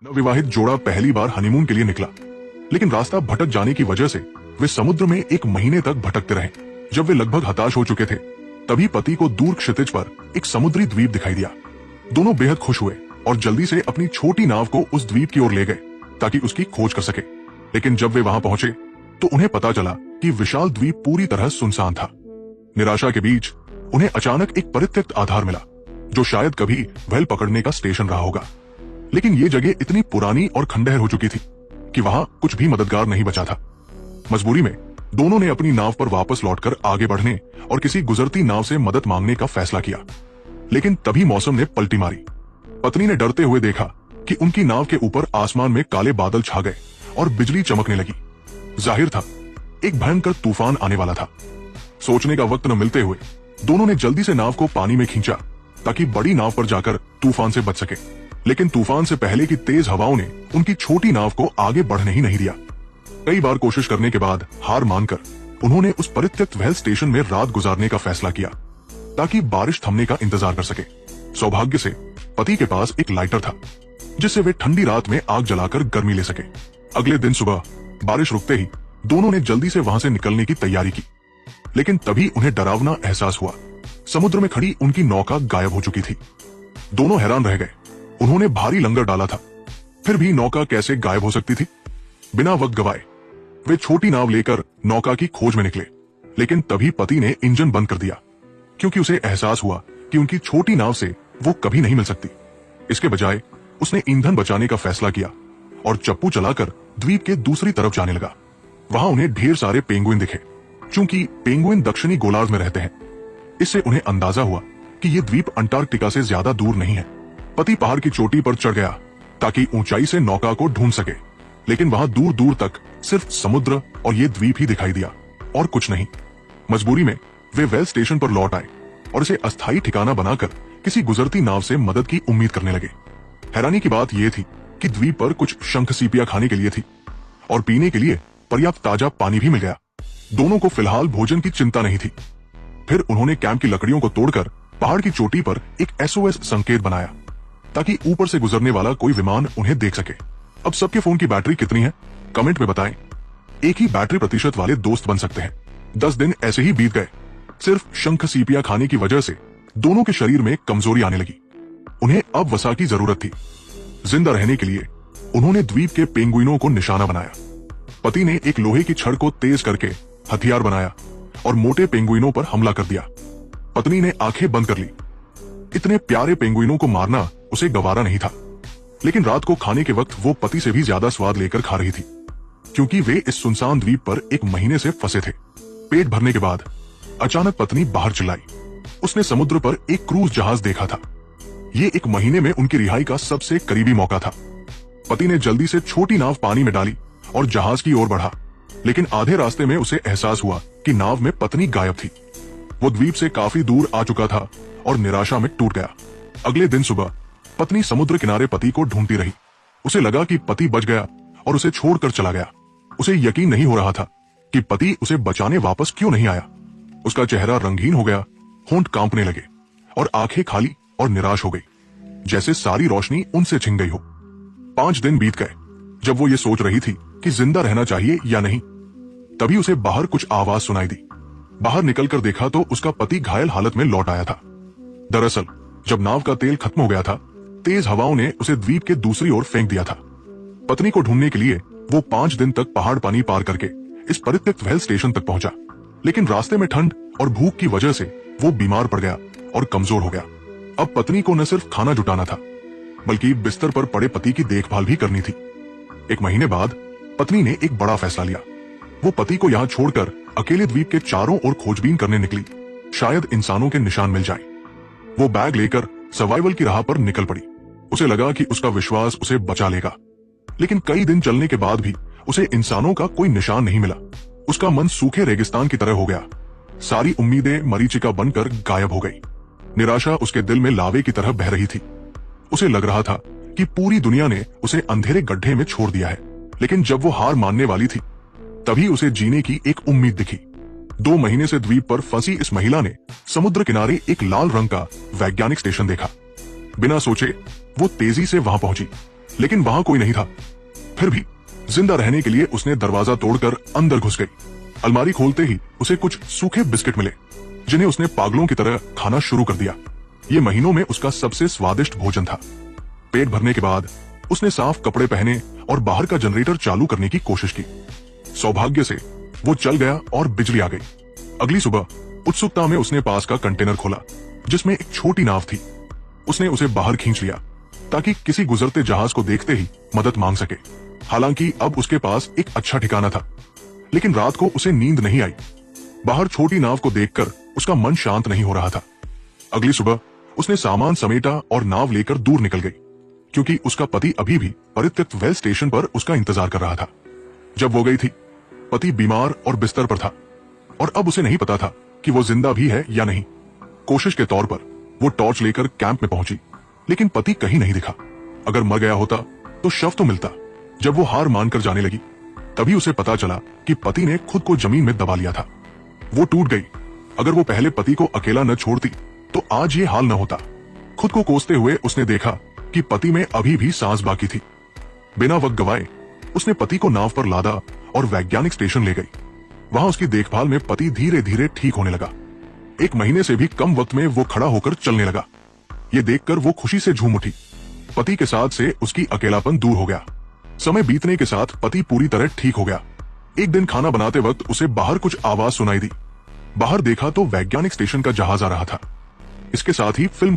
नवविवाहित जोड़ा पहली बार हनीमून के लिए निकला, लेकिन रास्ता भटक जाने की वजह से वे समुद्र में 1 महीने तक भटकते रहे। जब वे लगभग हताश हो चुके थे, तभी पति को दूर क्षितिज पर एक समुद्री द्वीप दिखाई दिया। दोनों बेहद खुश हुए और जल्दी से अपनी छोटी नाव को उस द्वीप की ओर ले गए ताकि उसकी खोज कर सके। लेकिन जब वे वहां पहुंचे तो उन्हें पता चला कि विशाल द्वीप पूरी तरह सुनसान था। निराशा के बीच उन्हें अचानक एक परित्यक्त आधार मिला, जो शायद कभी व्हेल पकड़ने का स्टेशन रहा होगा। लेकिन ये जगह इतनी पुरानी और खंडहर हो चुकी थी कि वहां कुछ भी मददगार नहीं बचा था। मजबूरी में दोनों ने अपनी नाव पर वापस लौटकर आगे बढ़ने और किसी गुजरती नाव से मदद मांगने का फैसला किया। लेकिन तभी मौसम ने पलटी मारी। पत्नी ने डरते हुए देखा कि उनकी नाव के ऊपर आसमान में काले बादल छा गए और बिजली चमकने लगी। जाहिर था एक भयंकर तूफान आने वाला था। सोचने का वक्त न मिलते हुए दोनों ने जल्दी से नाव को पानी में खींचा ताकि बड़ी नाव पर जाकर तूफान से बच सके। लेकिन तूफान से पहले की तेज हवाओं ने उनकी छोटी नाव को आगे बढ़ने ही नहीं दिया। कई बार कोशिश करने के बाद हार मानकर उन्होंने उस परित्यक्त व्हेल स्टेशन में रात गुजारने का फैसला किया ताकि बारिश थमने का इंतजार कर सके। सौभाग्य से पति के पास एक लाइटर था, जिससे वे ठंडी रात में आग जलाकर गर्मी ले सके। अगले दिन सुबह बारिश रुकते ही दोनों ने जल्दी से वहां से निकलने की तैयारी की। लेकिन तभी उन्हें डरावना एहसास हुआ। समुद्र में खड़ी उनकी नौका गायब हो चुकी थी। दोनों हैरान रह गए। उन्होंने भारी लंगर डाला था, फिर भी नौका कैसे गायब हो सकती थी। बिना वक्त गवाए वे छोटी नाव लेकर नौका की खोज में निकले। लेकिन तभी पति ने इंजन बंद कर दिया, क्योंकि उसे एहसास हुआ कि उनकी छोटी नाव से वो कभी नहीं मिल सकती। इसके बजाय उसने ईंधन बचाने का फैसला किया और चप्पू चलाकर द्वीप के दूसरी तरफ जाने लगा। वहां उन्हें ढेर सारे पेंगुइन दिखे। चूंकि पेंगुइन दक्षिणी गोलार्ध में रहते हैं, इससे उन्हें अंदाजा हुआ कि ये द्वीप अंटार्कटिका से ज्यादा दूर नहीं है। पति पहाड़ की चोटी पर चढ़ गया ताकि ऊंचाई से नौका को ढूंढ सके। लेकिन वहां दूर दूर तक सिर्फ समुद्र और ये द्वीप ही दिखाई दिया और कुछ नहीं। मजबूरी में वे व्हेल स्टेशन पर लौट आए और इसे अस्थायी ठिकाना बनाकर किसी गुजरती नाव से मदद की उम्मीद करने लगे। हैरानी की बात यह थी कि द्वीप पर कुछ शंख सीपियां खाने के लिए थी और पीने के लिए पर्याप्त ताजा पानी भी मिल गया। दोनों को फिलहाल भोजन की चिंता नहीं थी। फिर उन्होंने कैंप की लकड़ियों को तोड़कर पहाड़ की चोटी पर एक SOS संकेत बनाया ताकि ऊपर से गुजरने वाला कोई विमान उन्हें देख सके। अब सबके फोन की बैटरी कितनी है, कमेंट में बताएं। एक ही बैटरी प्रतिशत वाले दोस्त बन सकते हैं। 10 दिन ऐसे ही बीत गए। सिर्फ शंख सीपियां खाने की वजह से दोनों के शरीर में कमजोरी आने लगी। उन्हें अब वसा की जरूरत थी। जिंदा रहने के लिए उन्होंने द्वीप के पेंगुइनों को निशाना बनाया। पति ने एक लोहे की छड़ को तेज करके हथियार बनाया और मोटे पेंगुइनों पर हमला कर दिया। पत्नी ने आंखें बंद कर ली। इतने प्यारे पेंगुइनों को मारना उसे गवारा नहीं था। लेकिन रात को खाने के वक्त वो पति से भी ज्यादा स्वाद लेकर खा रही थी, क्योंकि वे इस सुनसान द्वीप पर 1 महीने से फंसे थे। पेट भरने के बाद अचानक पत्नी बाहर चिल्लाई। उसने समुद्र पर एक क्रूज जहाज देखा था। ये 1 महीने में उनकी रिहाई का सबसे करीबी मौका था। पति ने जल्दी से छोटी नाव पानी में डाली और जहाज की ओर बढ़ा। लेकिन आधे रास्ते में उसे एहसास हुआ कि नाव में पत्नी गायब थी। वो द्वीप से काफी दूर आ चुका था और निराशा में टूट गया। अगले दिन सुबह पत्नी समुद्र किनारे पति को ढूंढती रही। उसे लगा कि पति बच गया और उसे छोड़कर चला गया। उसे यकीन नहीं हो रहा था कि पति उसे बचाने वापस क्यों नहीं आया। उसका चेहरा रंगीन हो गया, होंठ कांपने लगे और आंखें खाली और निराश हो गई, जैसे सारी रोशनी उनसे छिन गई हो। 5 दिन बीत गए। जब वो ये सोच रही थी कि जिंदा रहना चाहिए या नहीं, तभी उसे बाहर कुछ आवाज सुनाई दी। बाहर निकलकर देखा तो उसका पति घायल हालत में लौट आया था। दरअसल जब नाव का तेल खत्म हो गया था, तेज हवाओं ने उसे द्वीप के दूसरी ओर फेंक दिया था। पत्नी को ढूंढने के लिए वो 5 दिन तक पहाड़ पानी पार करके इस परित्यक्त व्हेल स्टेशन तक पहुंचा। लेकिन रास्ते में ठंड और भूख की वजह से वो बीमार पड़ गया और कमजोर हो गया। अब पत्नी को न सिर्फ खाना जुटाना था, बल्कि बिस्तर पर पड़े पति की देखभाल भी करनी थी। 1 महीने बाद पत्नी ने एक बड़ा फैसला लिया। वो पति को यहाँ छोड़कर अकेले द्वीप के चारों ओर खोजबीन करने निकली। शायद इंसानों के निशान मिल जाए। वो बैग लेकर सर्वाइवल की राह पर निकल पड़ी। उसे लगा कि उसका विश्वास उसे बचा लेगा। लेकिन कई दिन चलने के बाद भी उसे इंसानों का कोई निशान नहीं मिला। उसका मन सूखे रेगिस्तान की तरह हो गया। सारी उम्मीदें मरीचिका बनकर गायब हो गई। निराशा उसके दिल में लावे की तरह बह रही थी। उसे लग रहा था कि पूरी दुनिया ने उसे अंधेरे गड्ढे में छोड़ दिया है। लेकिन जब वो हार मानने वाली थी, तभी उसे जीने की एक उम्मीद दिखी। 2 महीने से द्वीप पर फंसी इस महिला ने समुद्र किनारे एक लाल रंग का वैज्ञानिक स्टेशन देखा। बिना सोचे वो तेजी से वहां पहुंची। लेकिन वहां कोई नहीं था। फिर भी जिंदा रहने के लिए उसने दरवाजा तोड़कर अंदर घुस गई। अलमारी खोलते ही उसे कुछ सूखे बिस्किट मिले, जिन्हें उसने पागलों की तरह खाना शुरू कर दिया। ये महीनों में उसका सबसे स्वादिष्ट भोजन था। पेट भरने के बाद उसने साफ कपड़े पहने और बाहर का जनरेटर चालू करने की कोशिश की। सौभाग्य से वो चल गया और बिजली आ गई। अगली सुबह उत्सुकता में उसने पास का कंटेनर खोला, जिसमें एक छोटी नाव थी। उसने उसे बाहर खींच लिया ताकि किसी गुजरते जहाज को देखते ही मदद मांग सके। हालांकि अब उसके पास एक अच्छा ठिकाना था, लेकिन रात को उसे नींद नहीं आई। बाहर छोटी नाव को देखकर उसका मन शांत नहीं हो रहा था। अगली सुबह उसने सामान समेटा और नाव लेकर दूर निकल गई, क्योंकि उसका पति अभी भी परित्यक्त वेल स्टेशन पर उसका इंतजार कर रहा था। जब वो गई थी, पति बीमार और बिस्तर पर था और अब उसे नहीं पता था कि वो जिंदा भी है या नहीं। कोशिश के तौर पर वो टॉर्च लेकर कैंप में पहुंची, लेकिन पति कहीं नहीं दिखा। अगर मर गया होता तो शव तो मिलता। जब वो हार मानकर जाने लगी, तभी उसे पता चला कि पति ने खुद को जमीन में दबा लिया था। वो टूट गई। अगर वो पहले पति को अकेला न छोड़ती तो आज ये हाल न होता। खुद को कोसते हुए उसने देखा कि पति में अभी भी सांस बाकी थी। बिना वक्त गवाए उसने पति को नाव पर लादा और वैज्ञानिक स्टेशन ले गई। वहां उसकी देखभाल में पति धीरे धीरे ठीक होने लगा। 1 महीने से भी कम वक्त में वो खड़ा होकर चलने लगा। ये देखकर वो खुशी से झूम उठी। पति के साथ से उसकी अकेलापन दूर हो गया। समय बीतने के साथ पति पूरी तरह ठीक हो गया। एक दिन खाना बनाते वक्त उसे बाहर कुछ आवाज सुनाई दी। बाहर देखा तो वैज्ञानिक स्टेशन का जहाज आ रहा था। इसके साथ ही फिल्म